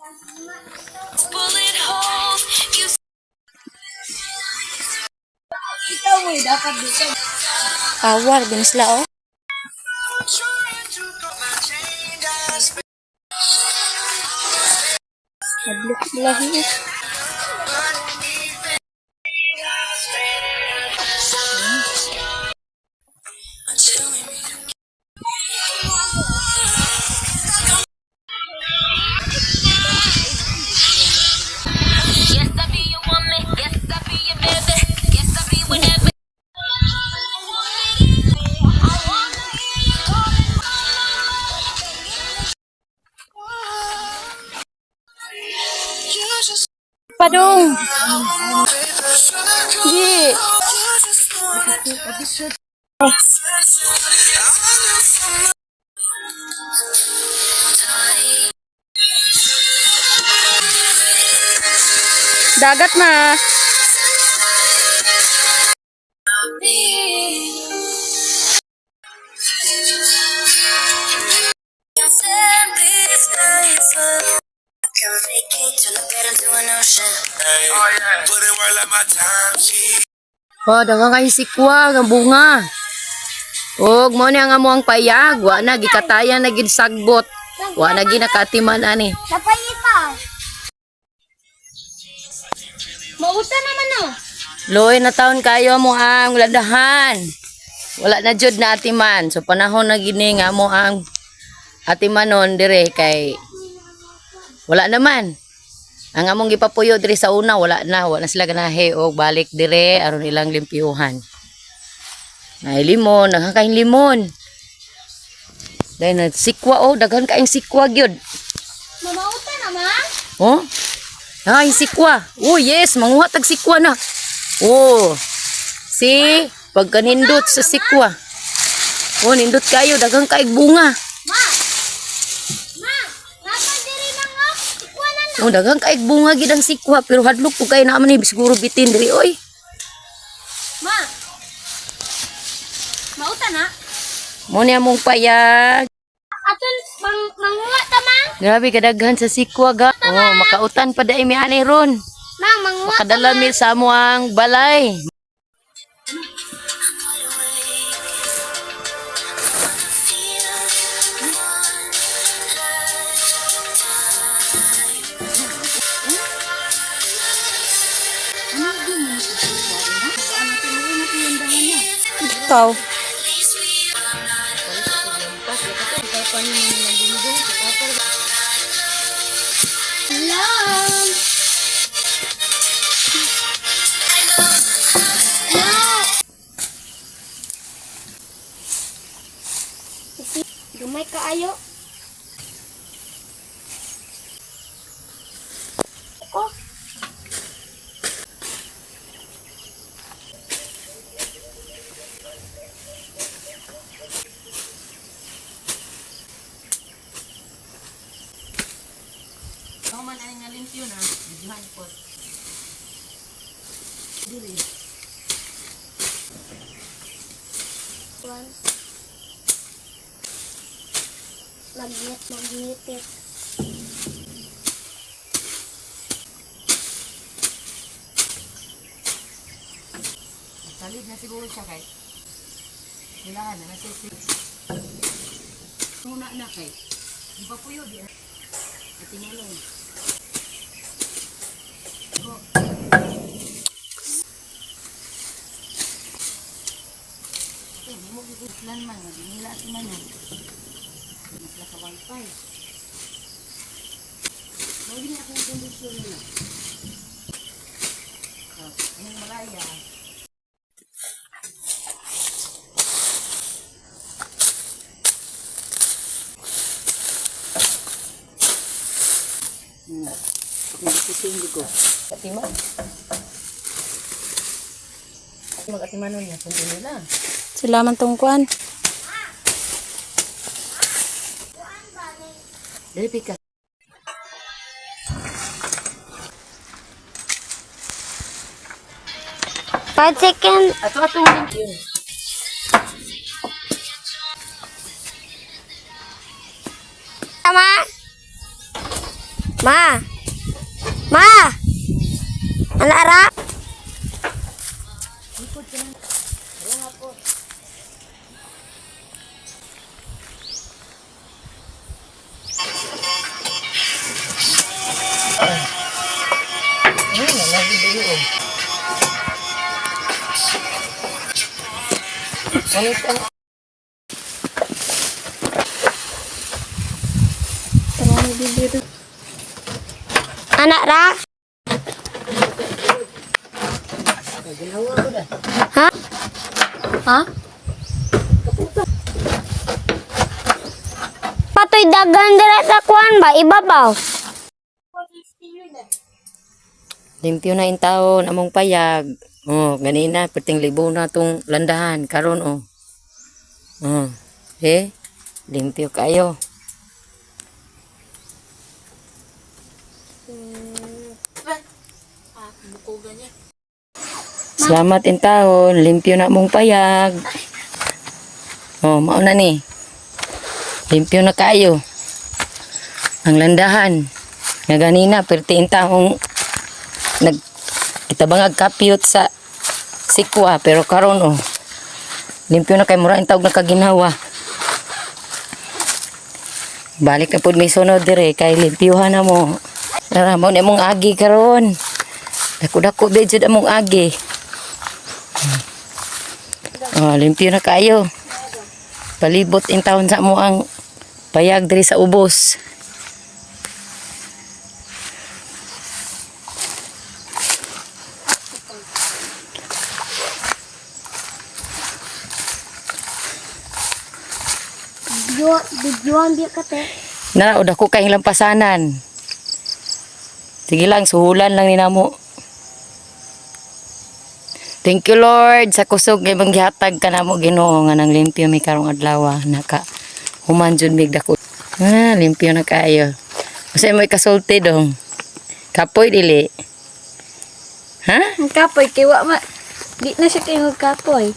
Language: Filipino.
Bullet hole. You Ikaw mo, dapat dito. Power, binisla oh. Nablok lahi. yes, I be your woman. Yes, I be your baby. Yes, I be whatever. Padong. Gi. Dagat na. Oh, daghang kay sikwa nga bunga. Og mo ni nga mo ang payag, wa na gikatayan na gid sagbot. Wa na ginakatiman ani. Napay ita. Mauta naman no. Loy na taon kayo mo ang ladahan. Wala na jud na atiman. So panahon na gini nga mo ang atimanon dire kay wala naman. Ang among gipapuyo dire sa una wala na sila ganahe og balik dire aron ilang limpyuhan. Ay limon, daghan kaing limon. Dahil sikwa oh, daghan kaing sikwa gyud. Mamauta naman. Oh? Ay sikwa. Oh yes, manguha tag sikwa na. Oh. Si pagkanindot sa sikwa. Oh, nindot kayo daghang kaig bunga. Ma. Ma, napay diri na nga. Ikwanan na. Oh, daghang kaig bunga gid ang sikwa pero hadlok po kay naman ni siguro bitin diri oy. Ma. Mauta na. Mo ni among payag. Aton manguha ta mang. Grabe kadaghan sa sikwa ga. Oh, makautan pa dai mi ani ron. Mang manguha ta. Makadala mi sa amo ang balay. Ikaw. Lang. Dumay kaayo. Oh. Ako man ay nga limpyo na. Dihan po. Dili. One. Magnet. Salid na siguro siya kay. Kailangan na nasisi. Tuna na kay. Di pa puyo di. At tinulong. Okay, di mo gigutlan man. Di nila at imanan. Mas laka wifi. Lagi na akong kondisyon nila. Ayun malaya. Sisinggo ko. Katiman. Mag-atimanon niya. Kung nila. Sila man tungkuan. Dari pika. 5 seconds. Atong yun. Tama. Ma! Ma! Anak ra? Anak ra? Ha? Ha? Patoy dagan dira sa kuan ba? Ibabaw. Limpyo na in taon, among payag. Oh, ganina, perting libo na tong landahan. Karon oh. Oh, limpyo kayo. Salamat in taon, limpyo na mong payag. Oh, mauna ni. Limpyo na kayo. Ang landahan. Nga ganina, perti in taong itabangag kapiyot sa sikwa. Pero karon oh, limpyo na kay mura in taog nakaginhawa. Balik na po may sunod dire kay limpyuhan na mo. Naramaw na mong agi karon. Dako-dako bedjud among agi. Oh, limpyo na kayo. Palibot in taon sa mo ang payag diri sa ubos. Bidyoan biya kate. Nara, udah ko kayong lampasanan. Sige lang, suhulan lang ni namo. Thank you Lord sa kusog nga ibang gihatag ka namo Ginoo nga nang limpyo mi karong adlaw naka human jud mig dako. Limpyo na kayo. Usa mo ikasulti dong. Kapoy dili. Ha? Ang kapoy kay wa ma. Di na siya kay kapoy.